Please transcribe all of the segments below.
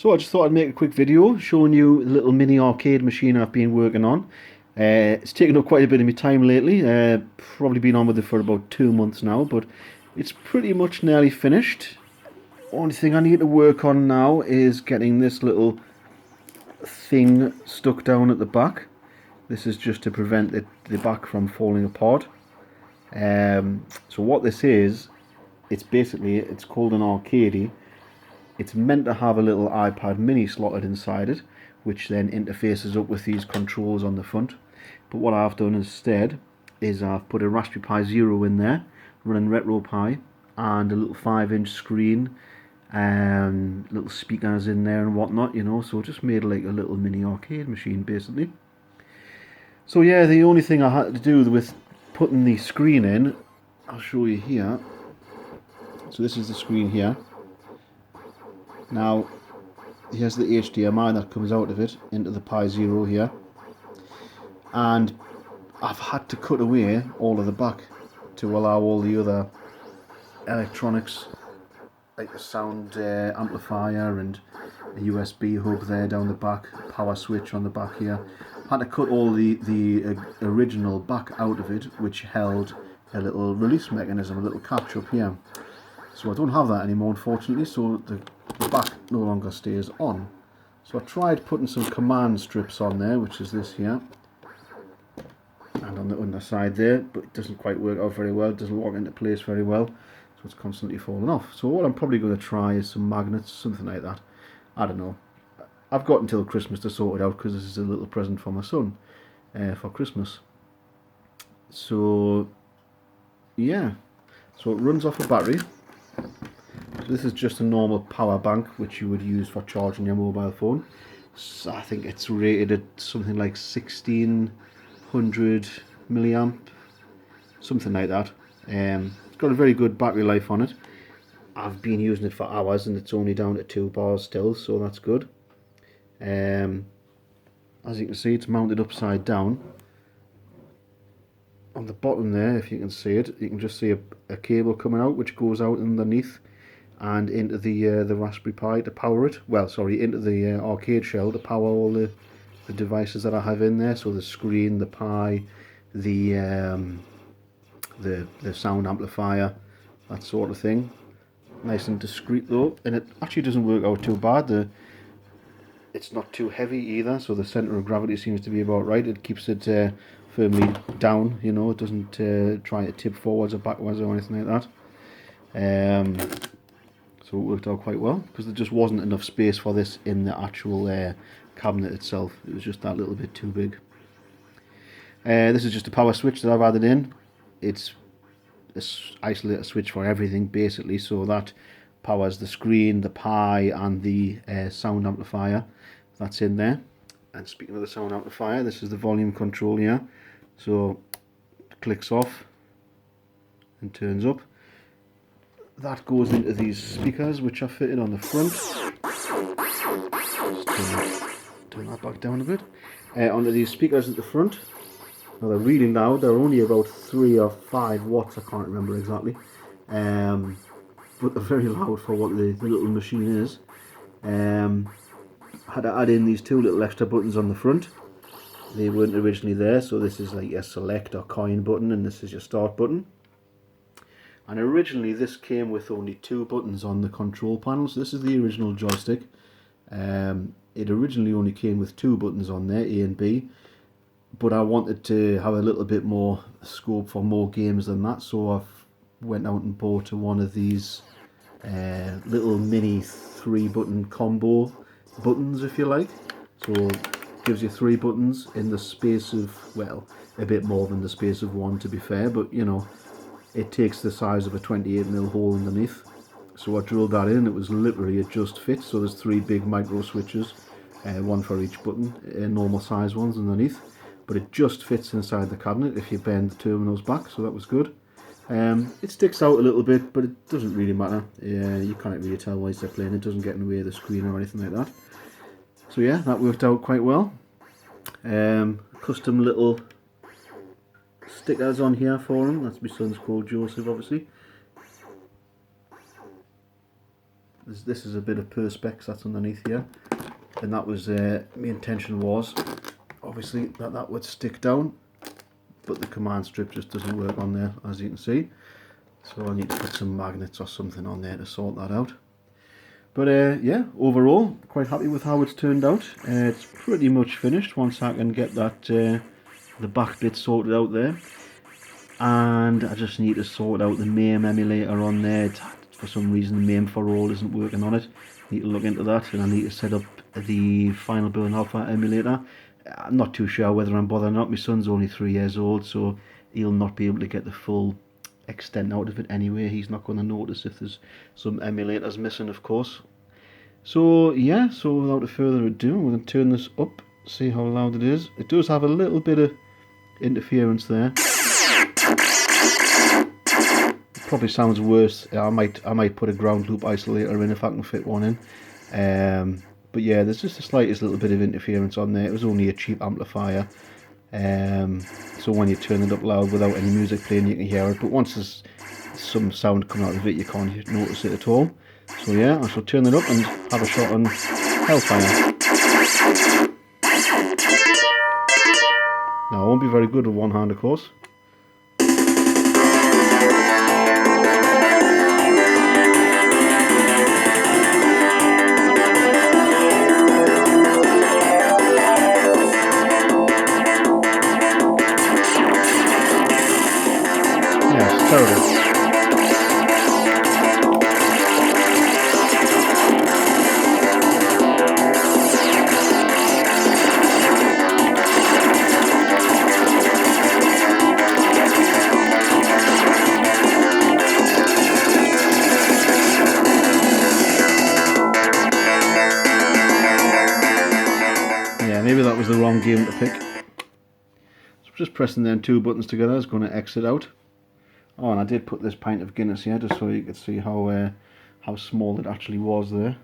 So I just thought I'd make a quick video showing you the little mini arcade machine I've been working on. It's taken up quite a bit of my time lately, probably been on with it for about 2 months now, but it's pretty much nearly finished. Only thing I need to work on now is getting this little thing stuck down at the back. This is just to prevent the back from falling apart. So what this is, it's called an Arcadie. It's meant to have a little iPad mini slotted inside it, which then interfaces up with these controls on the front. But what I've done instead is I've put a Raspberry Pi Zero in there, running RetroPie, and a little 5-inch screen, and little speakers in there and whatnot, you know. So just made like a little mini arcade machine basically. So yeah, the only thing I had to do with putting the screen in, I'll show you here. So this is the screen here. Now, here's the HDMI that comes out of it into the Pi Zero here, and I've had to cut away all of the back to allow all the other electronics, like the sound amplifier and a USB hub there down the back, power switch on the back here. I had to cut all the original back out of it, which held a little release mechanism, a little catch up here. So I don't have that anymore, unfortunately, so the back no longer stays on. So I tried putting some command strips on there, which is this here, and on the underside there, but it doesn't quite work out very well. It doesn't lock into place very well, so it's constantly falling off. So what I'm probably going to try is some magnets, something like that. I don't know. I've got until Christmas to sort it out, because this is a little present for my son for Christmas. So yeah, so it runs off a battery. So this is just a normal power bank which you would use for charging your mobile phone. So I think it's rated at something like 1600 milliamp, something like that. It's got a very good battery life on it. I've been using it for hours and it's only down to 2 bars still, so that's good. As you can see, it's mounted upside down. On the bottom there, if you can see it, you can just see a cable coming out which goes out underneath and into the Raspberry Pi to power it. Well, sorry, into the arcade shell to power all the devices that I have in there. So the screen, the Pi, the sound amplifier, that sort of thing. Nice and discreet though, and it actually doesn't work out too bad. It's not too heavy either, so the center of gravity seems to be about right. It keeps it firmly down, you know. It doesn't try to tip forwards or backwards or anything like that. So it worked out quite well, because there just wasn't enough space for this in the actual cabinet itself. It was just that little bit too big. This is just a power switch that I've added in. It's an isolator switch for everything basically, so that powers the screen, the Pi, and the sound amplifier that's in there. And speaking of the sound amplifier, this is the volume control here. So it clicks off and turns up. That goes into these speakers which are fitted on the front. Turn that back down a bit. Onto these speakers at the front. Now they're really loud. They're only about 3 or 5 watts. I can't remember exactly. But they're very loud for what the little machine is. I had to add in these 2 little extra buttons on the front. They weren't originally there, so this is like your select or coin button, and this is your start button. And originally this came with only 2 buttons on the control panel, so this is the original joystick. It originally only came with 2 buttons on there, A and B, but I wanted to have a little bit more scope for more games than that, so I've went out and bought one of these little mini 3-button combo buttons, if you like. So it gives you 3 buttons in the space of, well, a bit more than the space of 1 to be fair, but you know, it takes the size of a 28mm hole underneath. So I drilled that in, it was literally, it just fits. So there's 3 big micro switches, 1 for each button, normal size ones underneath, but it just fits inside the cabinet if you bend the terminals back, so that was good. It sticks out a little bit, but it doesn't really matter. You can't really tell why they're playing. It doesn't get in the way of the screen or anything like that. So yeah, that worked out quite well. Custom little stickers on here for him. That's my son's called Joseph, obviously. This is a bit of perspex that's underneath here, and that was my intention was obviously that would stick down, but the command strip just doesn't work on there, as you can see. So I need to put some magnets or something on there to sort that out. But yeah, overall quite happy with how it's turned out. It's pretty much finished once I can get that the back bit sorted out there, and I just need to sort out the MAME emulator on there. For some reason the MAME for all isn't working on it. Need to look into that, and I need to set up the Final Burn Alpha emulator. I'm not too sure whether I'm bothering or not. My son's only 3 years old, so he'll not be able to get the full extent out of it anyway. He's not going to notice if there's some emulators missing, of course. So yeah, so without further ado, I'm going to turn this up, see how loud it is. It does have a little bit of interference there. Probably sounds worse. I might put a ground loop isolator in if I can fit one in. But yeah, there's just the slightest little bit of interference on there. It was only a cheap amplifier, so when you turn it up loud without any music playing, you can hear it. But once there's some sound coming out of it, you can't notice it at all. So yeah, I shall turn it up and have a shot on Hellfire. Now, I won't be very good with one hand, of course. Terrible. Yeah, maybe that was the wrong game to pick. So just pressing them two buttons together is going to exit out. Oh, and I did put this pint of Guinness here just so you could see how small it actually was there.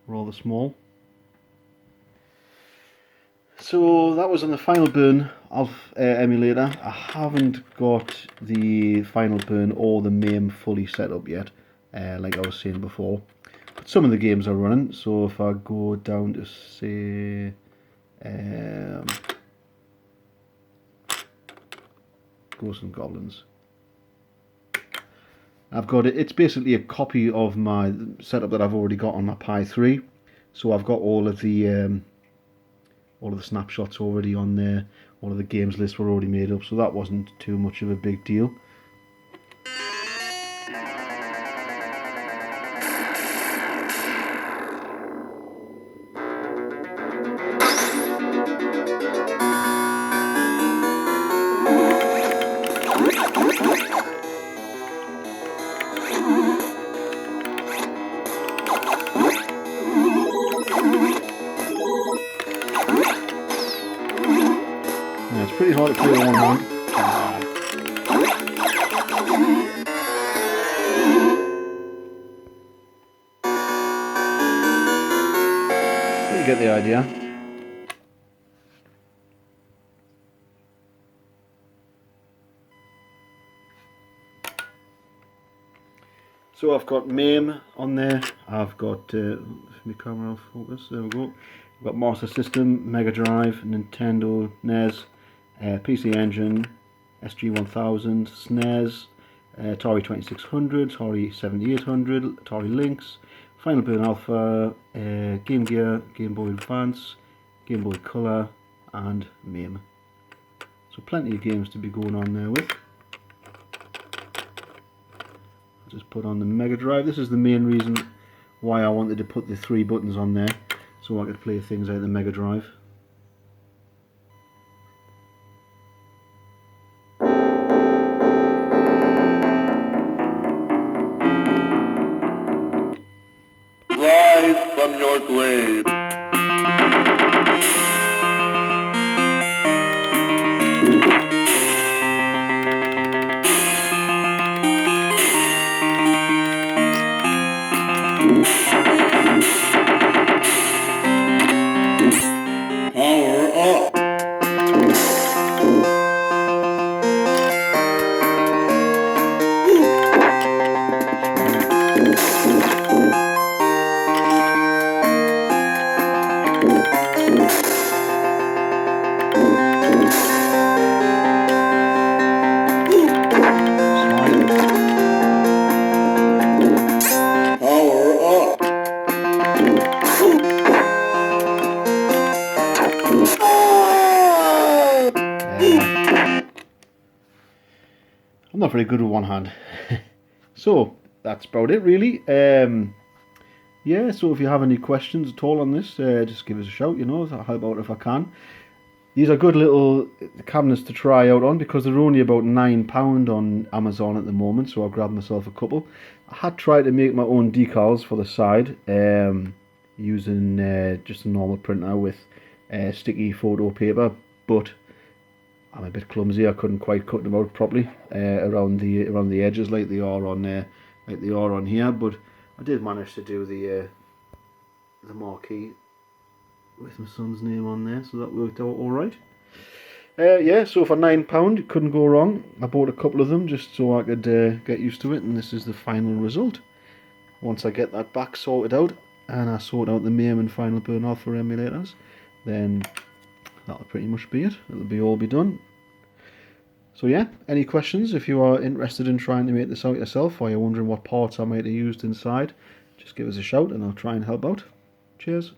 Rather small. So that was on the Final Burn emulator. I haven't got the Final Burn or the MAME fully set up yet, like I was saying before. But some of the games are running. So if I go down to say Ghosts and Goblins, I've got it. It's basically a copy of my setup that I've already got on my Pi 3. So I've got all of the snapshots already on there. All of the games lists were already made up, so that wasn't too much of a big deal. Yeah, it's pretty hard to play with one hand. But you get the idea. So I've got MAME on there. I've got my camera focus. There we go. I've got Master System, Mega Drive, Nintendo, NES, PC Engine, SG-1000, SNES, Atari 2600, Atari 7800, Atari Lynx, Final Burn Alpha, Game Gear, Game Boy Advance, Game Boy Color, and MAME. So plenty of games to be going on there with. Just put on the Mega Drive. This is the main reason why I wanted to put the 3 buttons on there, so I could play things out of the Mega Drive. Rise from your grave. Power up. very good with one hand. So that's about it really. Yeah, so if you have any questions at all on this, just give us a shout, you know, I'll help out if I can. These are good little cabinets to try out on because they're only about £9 on Amazon at the moment, so I grabbed myself a couple. I had tried to make my own decals for the side using just a normal printer with sticky photo paper, but I'm a bit clumsy. I couldn't quite cut them out properly around the edges like they are on here, but I did manage to do the marquee with my son's name on there, so that worked out alright. Yeah, so for £9, it couldn't go wrong. I bought a couple of them just so I could get used to it, and this is the final result. Once I get that back sorted out, and I sort out the MAME and final burn off for emulators, then that'll pretty much be it. It'll all be done. So yeah, any questions? If you are interested in trying to make this out yourself, or you're wondering what parts I might have used inside, just give us a shout and I'll try and help out. Cheers.